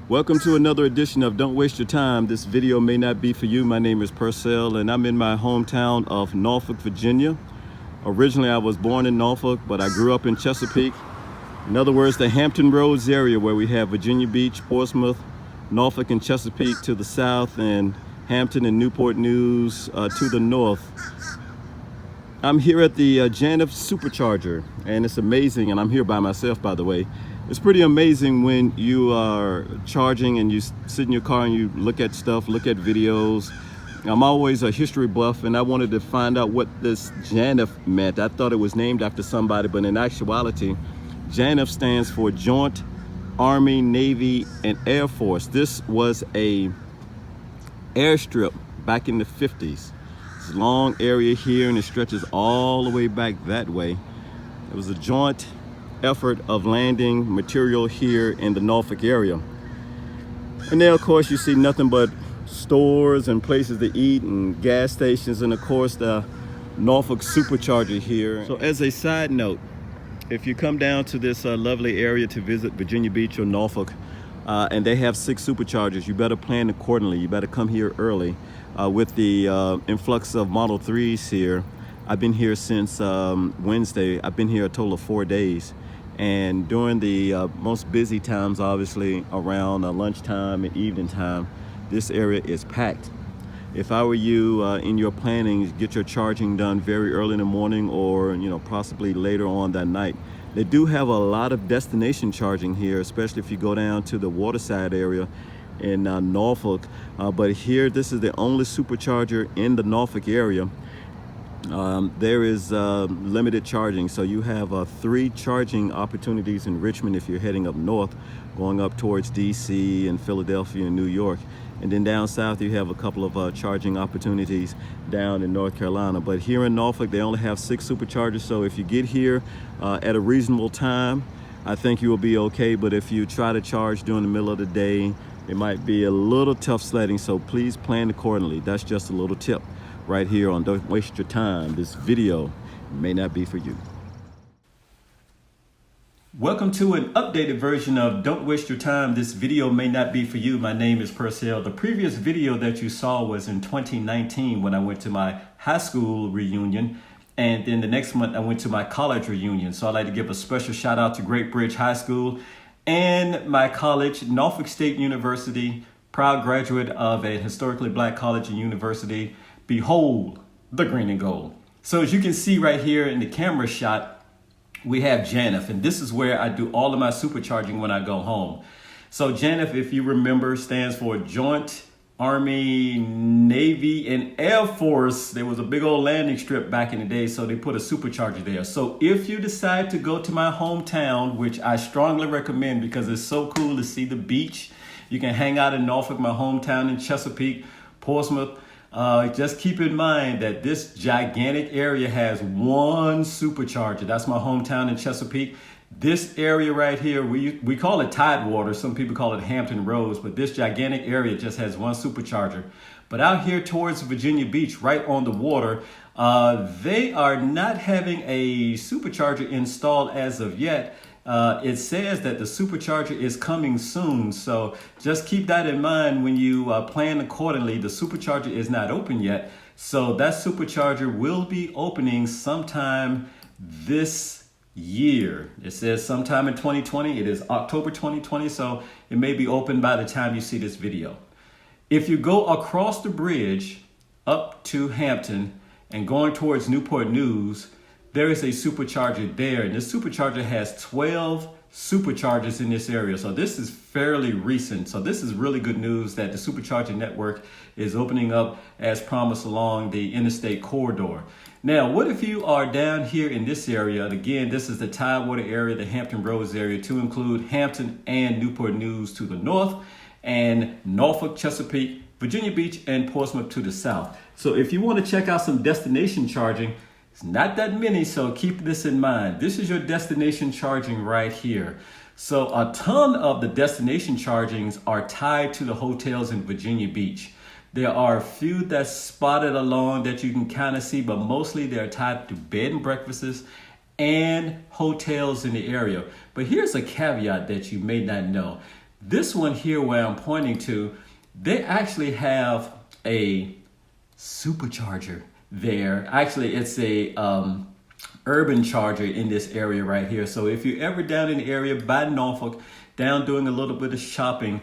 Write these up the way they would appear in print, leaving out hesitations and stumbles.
Welcome to another edition of Don't Waste Your Time. This video may not be for you. My name is Purcell and I'm in my hometown of Norfolk, Virginia. Originally, I was born in Norfolk, but I grew up in Chesapeake. In other words, the Hampton Roads area where we have Virginia Beach, Portsmouth, Norfolk and Chesapeake to the south, and Hampton and Newport News to the north. I'm here at the S14-S1 Supercharger, and it's amazing, and I'm here by myself, by the way. It's pretty amazing when you are charging and you sit in your car and you look at stuff, look at videos. I'm always a history buff, and I wanted to find out what this JANF meant. I thought it was named after somebody, but in actuality, JANF stands for Joint Army, Navy, and Air Force. This was a airstrip back in the 50s. It's a long area here, and it stretches all the way back that way. It was a joint effort of landing material here in the Norfolk area. And there, of course, you see nothing but stores and places to eat and gas stations, and of course the Norfolk Supercharger here. So as a side note, if you come down to this lovely area to visit Virginia Beach or Norfolk, and they have 6 superchargers, you better plan accordingly. You better come here early. With the influx of Model 3s here, I've been here since Wednesday. I've been here a total of 4 days. And during the most busy times, obviously around lunchtime and evening time, this area is packed. If I were you, in your planning, get your charging done very early in the morning, or possibly later on that night. They do have a lot of destination charging here, especially if you go down to the waterside area in Norfolk. But here, this is the only supercharger in the Norfolk area. There is limited charging, so you have 3 charging opportunities in Richmond if you're heading up north, going up towards DC and Philadelphia and New York. And then down south you have a couple of charging opportunities down in North Carolina. But here in Norfolk, they only have 6 superchargers, so if you get here at a reasonable time, I think you will be okay. But if you try to charge during the middle of the day, it might be a little tough sledding, so please plan accordingly. That's just a little tip right here on Don't Waste Your Time. This video may not be for you. Welcome to an updated version of Don't Waste Your Time. This video may not be for you. My name is Purcell. The previous video that you saw was in 2019 when I went to my high school reunion. And then the next month I went to my college reunion. So I'd like to give a special shout out to Great Bridge High School and my college, Norfolk State University, proud graduate of a historically black college and university. Behold the green and gold. So as you can see right here in the camera shot, we have JANF, and this is where I do all of my supercharging when I go home. So JANF, if you remember, stands for Joint Army, Navy, and Air Force. There was a big old landing strip back in the day, so they put a supercharger there. So if you decide to go to my hometown, which I strongly recommend because it's so cool to see the beach, you can hang out in Norfolk, my hometown, in Chesapeake, Portsmouth. Just keep in mind that this gigantic area has 1 supercharger. That's my hometown in Chesapeake. This area right here, we call it Tidewater. Some people call it Hampton Roads, but this gigantic area just has 1 supercharger. But out here towards Virginia Beach, right on the water, they are not having a supercharger installed as of yet. It says that the supercharger is coming soon, so just keep that in mind when you plan accordingly. The supercharger is not open yet, so that supercharger will be opening sometime this year. It says sometime in 2020. It is October 2020, so it may be open by the time you see this video. If you go across the bridge up to Hampton and going towards Newport News, there is a supercharger there, and this supercharger has 12 superchargers in this area. So this is fairly recent. So this is really good news that the supercharger network is opening up as promised along the interstate corridor. Now, what if you are down here in this area? And again, this is the Tidewater area, the Hampton Roads area, to include Hampton and Newport News to the north, and Norfolk, Chesapeake, Virginia Beach, and Portsmouth to the south. So if you want to check out some destination charging, it's not that many, so keep this in mind. This is your destination charging right here. So a ton of the destination chargings are tied to the hotels in Virginia Beach. There are a few that's spotted along that you can kind of see, but mostly they're tied to bed and breakfasts and hotels in the area. But here's a caveat that you may not know. This one here where I'm pointing to, they actually have a supercharger there. Actually, it's a urban charger in this area right here. So if you're ever down in the area by Norfolk, down doing a little bit of shopping,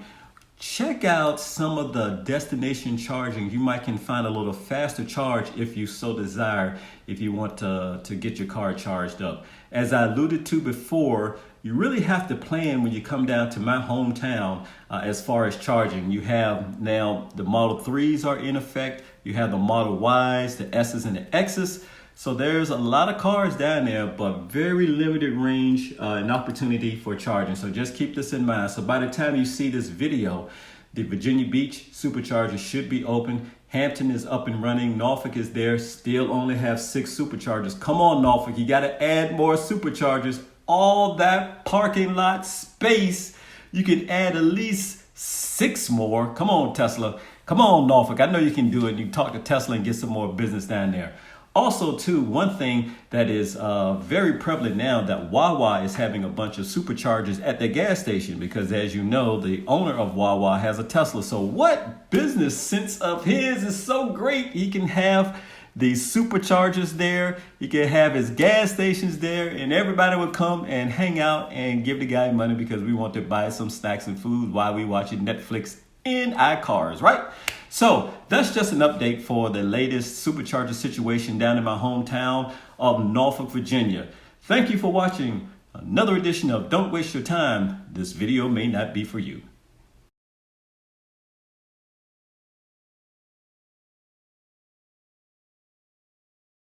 check out some of the destination charging. You might can find a little faster charge if you so desire, if you want to get your car charged up. As I alluded to before, you really have to plan when you come down to my hometown as far as charging. You have now the Model 3s are in effect. You have the Model Ys, the S's and the X's. So there's a lot of cars down there, but very limited range and opportunity for charging. So just keep this in mind. So by the time you see this video, the Virginia Beach Supercharger should be open. Hampton is up and running. Norfolk is there. Still only have 6 superchargers. Come on, Norfolk. You got to add more superchargers. All that parking lot space, you can add at least 6 more. Come on, Tesla. Come on, Norfolk. I know you can do it. You can talk to Tesla and get some more business down there. Also, too, one thing that is very prevalent now, that Wawa is having a bunch of superchargers at their gas station because, as you know, the owner of Wawa has a Tesla. So what business sense of his is so great? He can have these superchargers there. He can have his gas stations there, and everybody would come and hang out and give the guy money because we want to buy some snacks and food while we watching Netflix in our cars, right? So that's just an update for the latest supercharger situation down in my hometown of Norfolk, Virginia. Thank you for watching another edition of Don't Waste Your Time. This video may not be for you.